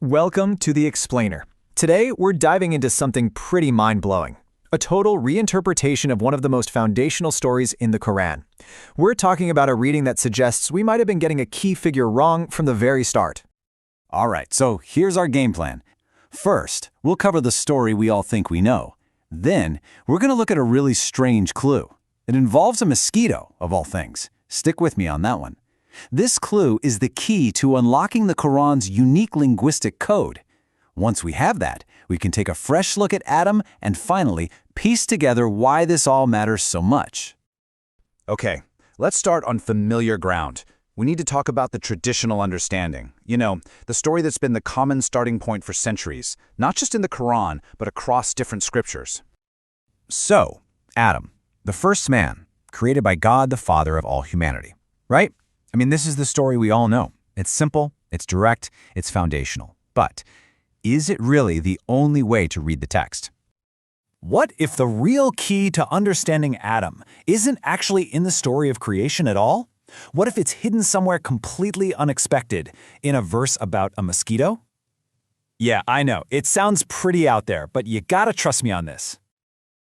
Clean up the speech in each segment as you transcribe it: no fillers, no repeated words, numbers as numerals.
Welcome to The Explainer. Today, we're diving into something pretty mind-blowing. A total reinterpretation of one of the most foundational stories in the Quran. We're talking about a reading that suggests we might have been getting a key figure wrong from the very start. All right, so here's our game plan. First, we'll cover the story we all think we know. Then, we're going to look at a really strange clue. It involves a mosquito, of all things. Stick with me on that one. This clue is the key to unlocking the Quran's unique linguistic code. Once we have that, we can take a fresh look at Adam and finally piece together why this all matters so much. Okay, let's start on familiar ground. We need to talk about the traditional understanding. You know, the story that's been the common starting point for centuries, not just in the Quran, but across different scriptures. So, Adam, the first man, created by God the Father of all humanity, right? I mean, this is the story we all know. It's simple, it's direct, it's foundational. But is it really the only way to read the text? What if the real key to understanding Adam isn't actually in the story of creation at all? What if it's hidden somewhere completely unexpected, in a verse about a mosquito? Yeah, I know, it sounds pretty out there, but you gotta trust me on this.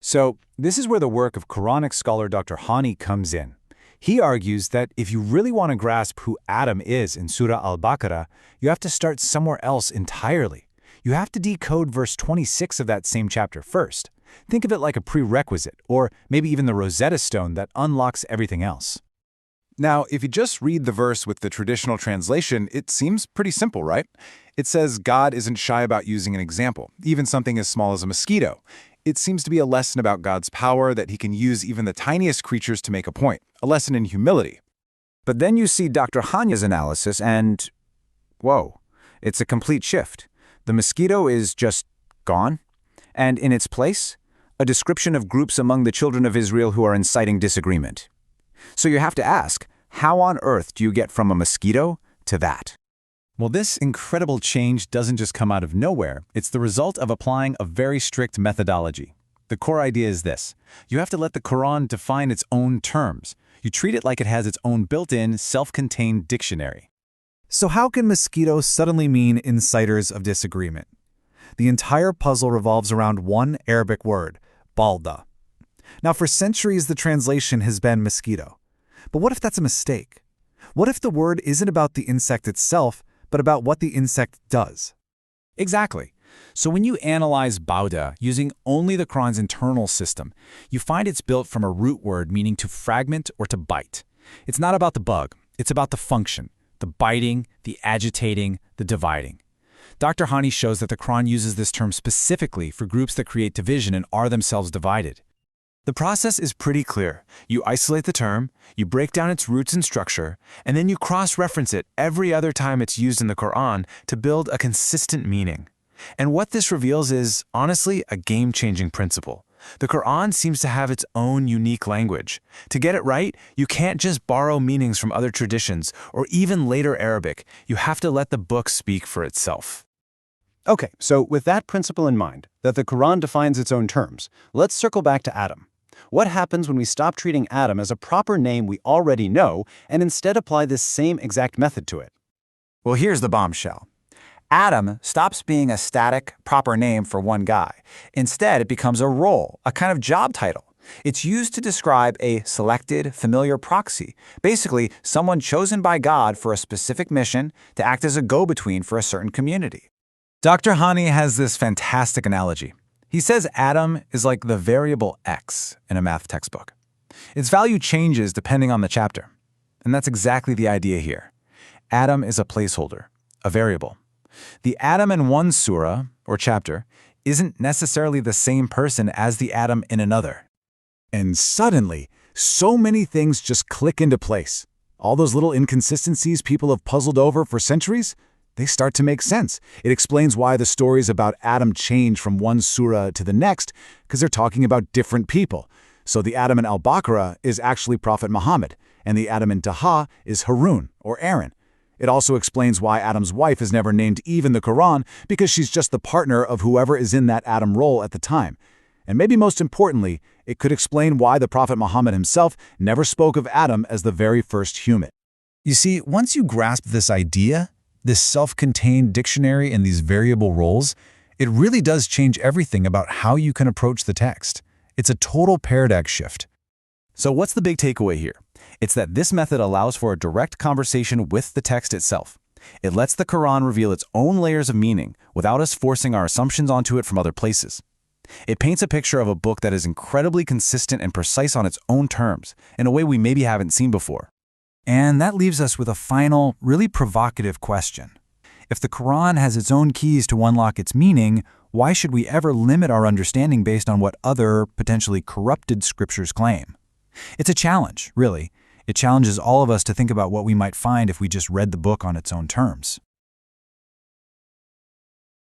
So, this is where the work of Quranic scholar Dr. Hani comes in. He argues that if you really want to grasp who Adam is in Surah Al-Baqarah, you have to start somewhere else entirely. You have to decode verse 26 of that same chapter first. Think of it like a prerequisite, or maybe even the Rosetta Stone that unlocks everything else. Now, if you just read the verse with the traditional translation, it seems pretty simple, right? It says God isn't shy about using an example, even something as small as a mosquito. It seems to be a lesson about God's power, that he can use even the tiniest creatures to make a point, a lesson in humility. But then you see Dr. Hanya's analysis and, whoa, it's a complete shift. The mosquito is just gone, and in its place, a description of groups among the children of Israel who are inciting disagreement. So you have to ask, how on earth do you get from a mosquito to that? Well, this incredible change doesn't just come out of nowhere. It's the result of applying a very strict methodology. The core idea is this. You have to let the Quran define its own terms. You treat it like it has its own built-in, self-contained dictionary. So how can mosquitoes suddenly mean inciters of disagreement? The entire puzzle revolves around one Arabic word, balda. Now, for centuries, the translation has been mosquito. But what if that's a mistake? What if the word isn't about the insect itself, but about what the insect does? Exactly. So when you analyze bauda using only the Quran's internal system, you find it's built from a root word meaning to fragment or to bite. It's not about the bug, it's about the function, the biting, the agitating, the dividing. Dr. Hani shows that the Quran uses this term specifically for groups that create division and are themselves divided. The process is pretty clear. You isolate the term, you break down its roots and structure, and then you cross-reference it every other time it's used in the Quran to build a consistent meaning. And what this reveals is, honestly, a game-changing principle. The Quran seems to have its own unique language. To get it right, you can't just borrow meanings from other traditions or even later Arabic. You have to let the book speak for itself. Okay, so with that principle in mind, that the Quran defines its own terms, let's circle back to Adam. What happens when we stop treating Adam as a proper name we already know and instead apply this same exact method to it? Well, here's the bombshell. Adam stops being a static, proper name for one guy. Instead, it becomes a role, a kind of job title. It's used to describe a selected, familiar proxy, basically someone chosen by God for a specific mission to act as a go-between for a certain community. Dr. Hani has this fantastic analogy. He says Adam is like the variable x in a math textbook. Its value changes depending on the chapter. And that's exactly the idea here. Adam is a placeholder, a variable. The Adam in one surah, or chapter, isn't necessarily the same person as the Adam in another. And suddenly, so many things just click into place. All those little inconsistencies people have puzzled over for centuries, they start to make sense. It explains why the stories about Adam change from one surah to the next, because they're talking about different people. So the Adam in Al-Baqarah is actually Prophet Muhammad, and the Adam in Taha is Harun, or Aaron. It also explains why Adam's wife is never named Eve in the Quran, because she's just the partner of whoever is in that Adam role at the time. And maybe most importantly, it could explain why the Prophet Muhammad himself never spoke of Adam as the very first human. You see, once you grasp this idea, this self-contained dictionary and these variable roles, it really does change everything about how you can approach the text. It's a total paradigm shift. So what's the big takeaway here? It's that this method allows for a direct conversation with the text itself. It lets the Quran reveal its own layers of meaning without us forcing our assumptions onto it from other places. It paints a picture of a book that is incredibly consistent and precise on its own terms, in a way we maybe haven't seen before. And that leaves us with a final, really provocative question. If the Quran has its own keys to unlock its meaning, why should we ever limit our understanding based on what other, potentially corrupted scriptures claim? It's a challenge, really. It challenges all of us to think about what we might find if we just read the book on its own terms.